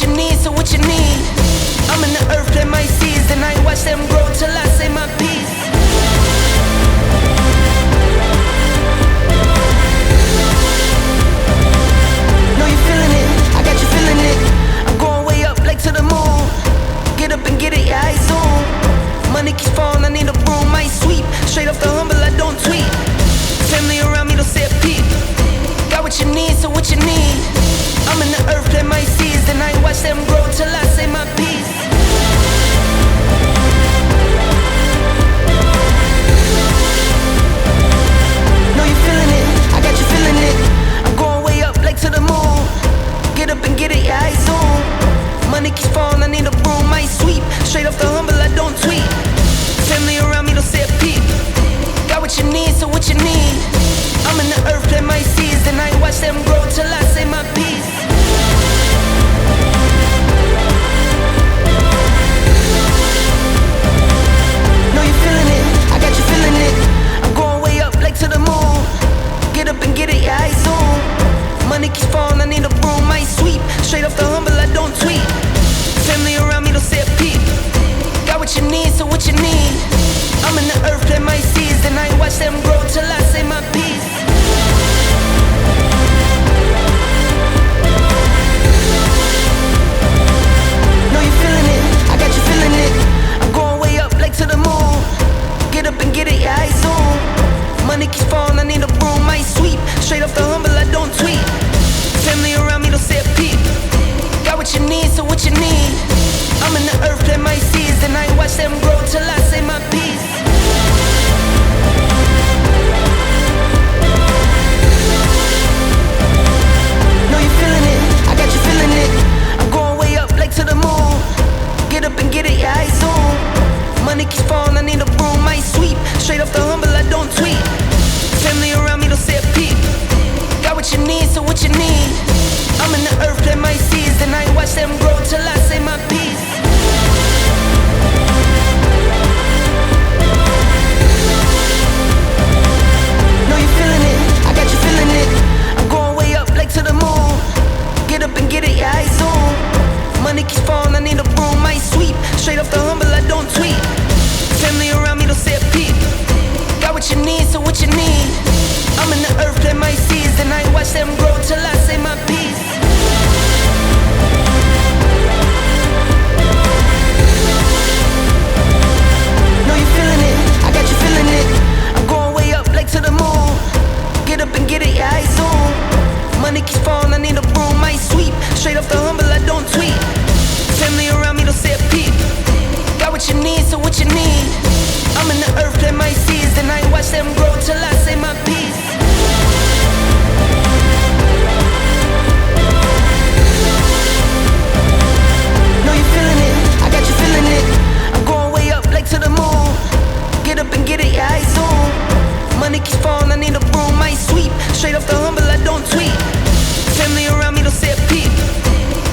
you need, so what you need? I'm in the earth, plant my seeds, and I watch them grow till I say my piece. Know you feeling it, I got you feeling it. I'm going way up, like to the moon. Get up and get it, yeah, I zoom. Money keeps falling, I need a broom, I sweep. Straight off the humble, I don't tweet. Family around me don't say a peep. Got what you need, so what you need? I'm in the earth, plant my seeds, and I watch them grow till I say my piece. Know you feeling it, I got you feeling it. I'm going way up, like to the moon. Get up and get it, yeah, I zoom. Money keeps falling, I need a broom, I sweep. Straight off the humble, I don't tweet. Family around me don't say a peep. Got what you need, so what you need? I'm in the earth, plant my seeds, and I watch them grow till I say my piece. Know you feeling it, I got you feeling it. I'm going way up, like to the moon. Get up and get it, yeah, I zoom. Money keeps falling, I need a broom, I sweep. Straight off the humble, I don't tweet. Family around me don't say a peep. Got what you need, so what you need? I'm in the earth, plant my seeds, and I watch them grow till I say my piece. Know you feeling it, I got you feeling it. I'm going way up, like to the moon. Get up and get it, yeah, I zoom. Money keeps falling, I need a broom, I sweep. Straight off the humble, I don't tweet. Family around me don't say a peep. Got what you need, so what you need? I'm in the earth, plant my seeds, and I watch them grow till I say my piece. Know you feeling it, I got you feeling it. I'm going way up, like to the moon. Get up and get it, yeah, I zoom. Money keeps falling, I need a broom, I sweep. Straight off the humble, I don't tweet. Family around me don't say a peep. Got what you need, so what you need? I'm in the earth, plant my seeds, and I watch them grow till I say my piece. Know you feeling it, I got you feeling it. I'm going way up, like to the moon. Get up and get it, yeah, I zoom. Money keeps falling, I need a broom, I sweep. Straight off the humble, I don't tweet. Family around me don't say a peep. Got what you need, so what you need? I'm in the earth, plant my seeds, and I watch them grow till I say my piece. Know you feeling it, I got you feeling it. I'm going way up, like to the moon. Get up and get it, yeah, I zoom. Money keeps falling, I need a broom, I sweep. Straight off the humble, I don't tweet. Family around me don't say a peep. Got what you need, so what you need? I'm in the earth, plant my seeds, and I watch them grow till I say my piece. Know you feeling it, I got you feeling it. I'm going way up, like to the moon. Get up and get it, yeah, I zoom. Money keeps falling, I need a broom, I sweep. Straight off the humble, I don't tweet. Family around me don't say a peep.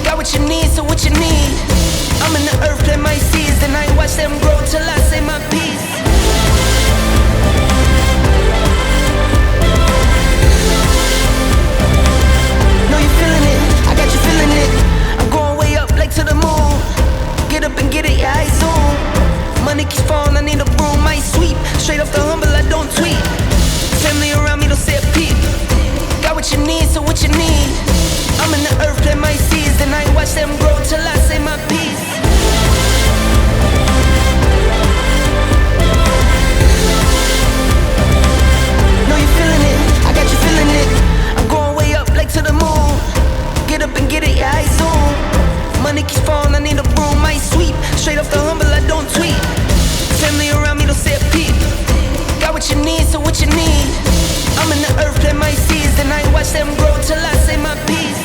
Got what you need, so what you need? I'm in the earth, plant my seeds, and I watch them grow till I say my piece. Know you feeling it, I got you feeling it. I'm going way up, like to the moon. Get up and get it, yeah, I zoom. Money keeps falling, I need a broom, I sweep. Straight off the humble, I don't tweet. Family around me don't say a peep. Got what you need, so what you need? I'm in the earth, plant my seeds, and I watch them grow till I say my piece. Know you feeling it, I got you feeling it. I'm going way up, like to the moon. Get up and get it, yeah, I zoom. Money keeps falling, I need a broom, I sweep. Straight off the humble, I don't tweet. Family around me don't say a peep. Got what you need, so what you need? I'm in the earth, plant my seeds, and I watch them grow till I say my piece.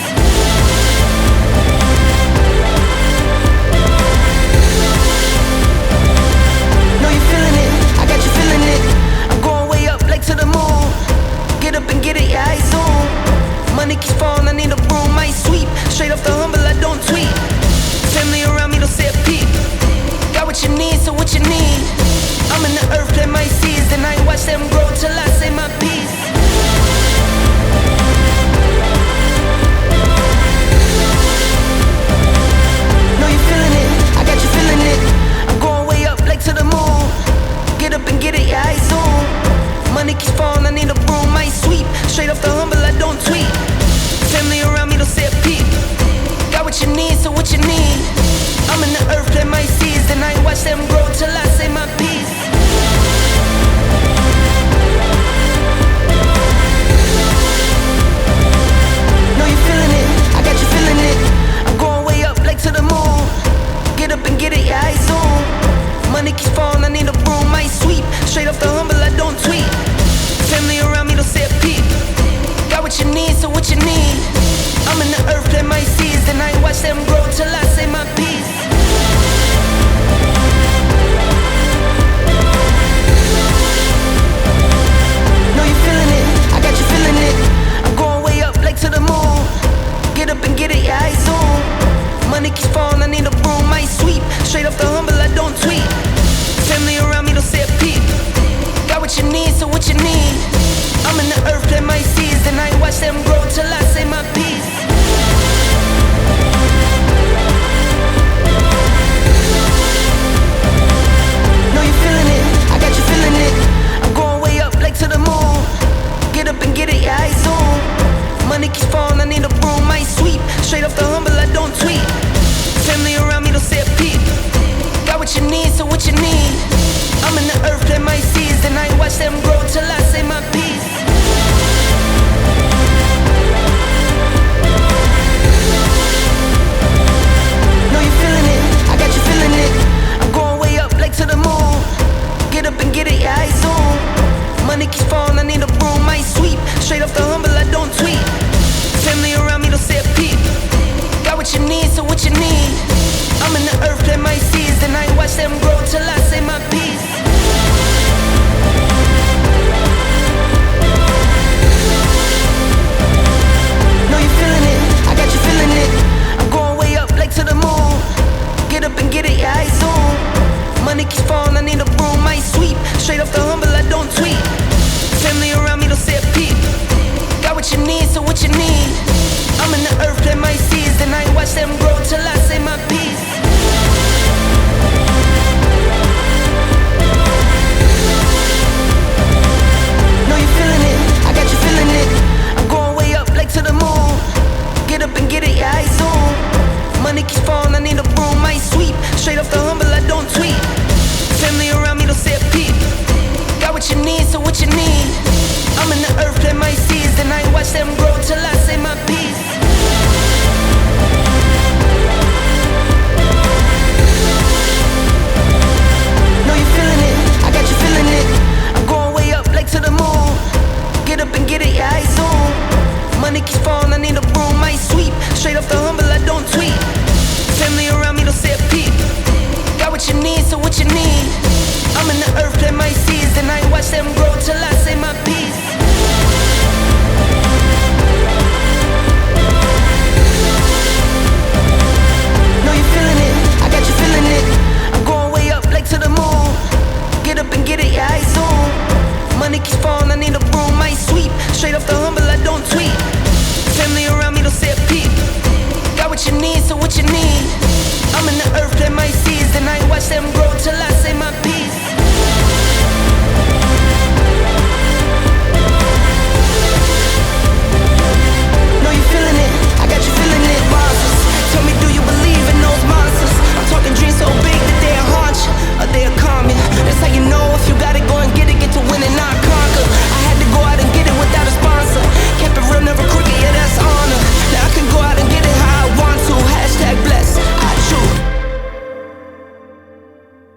Know you feeling it, I got you feeling it. I'm going way up, like to the moon. Get up and get it, yeah, I zoom. Money keeps falling, I need a broom, I sweep. Straight off the humble, I don't tweet. Family around me don't say a peep. Got what you need, so what you need? I'm in the earth, plant my seeds, and I watch them grow till I say my piece. what you need, so what you need. I'm in the earth, plant my seeds, and I ain't watch them grow till I say my piece. Know you feeling it, I got you feeling it. I'm going way up, like to the moon. Get up and get it, yeah, I zoom. Money keeps falling, I need a broom, I sweep. Straight off the humble, I don't tweet. Family around me don't say a peep. Got what you need, so what you need. I'm in the earth, plant my seeds, and I ain't watch them grow till I say my piece. Know you feeling it, I got you feeling it. I'm going way up, like to the moon. Get up and get it, yeah, I zoom. Money keeps falling, I need a broom, I sweep. Straight off the humble, I don't tweet. Family around me don't say a peep. Got what you need, so what you need. I'm in the earth, plant my seeds, and I ain't watch them grow till I say my piece. Know you feeling it, I got you feeling it. I'm going way up, like to the moon. Get up and get it, yeah, I zoom. Money keeps falling, I need a broom, I sweep. Straight off the humble, I don't tweet. Family around me don't say a peep. Got what you need, so what you need. I'm in the earth, plant my seeds, and I ain't watch them grow till I say my piece. Know you feeling it, I got you feeling it. I'm going way up, like to the moon. Get up and get it, yeah, I zoom. Money keeps falling, I need a broom, I sweep. Straight off the humble, I don't tweet. Family around me don't say a peep. Got what you need, so what you need. I'm in the earth, plant my seeds, and I ain't watch them grow till I say my piece. Know you feeling it, I got you feeling it. I'm going way up, like to the moon. Get up and get it, yeah, I zoom. Money keeps falling, I need a broom, I sweep. Straight off the humble, I don't tweet. Family around me don't say a peep. Got what you need, so what you need. I'm in the earth, plant my seeds, and I ain't watch them grow till I say my piece. Know you feeling it, I got you feeling it. I'm going way up, like to the moon. Get up and get it, yeah, I zoom. Money keeps falling, I need a broom, I sweep. Straight off the humble, I don't tweet. Family around me don't say a peep. Got what you need, so what you need. I'm in the earth, plant my seeds, and I ain't watch them grow till I say my piece. Know you feeling it, I got you feeling it. I'm going way up, like to the moon. Get up and get it, yeah, I zoom. Money keeps falling, I need a broom, I sweep. Straight off the humble, I don't tweet. Family around me don't say a peep. Got what you need, so what you need. I'm in the earth, plant my seeds, and I ain't watch them grow till I say my piece.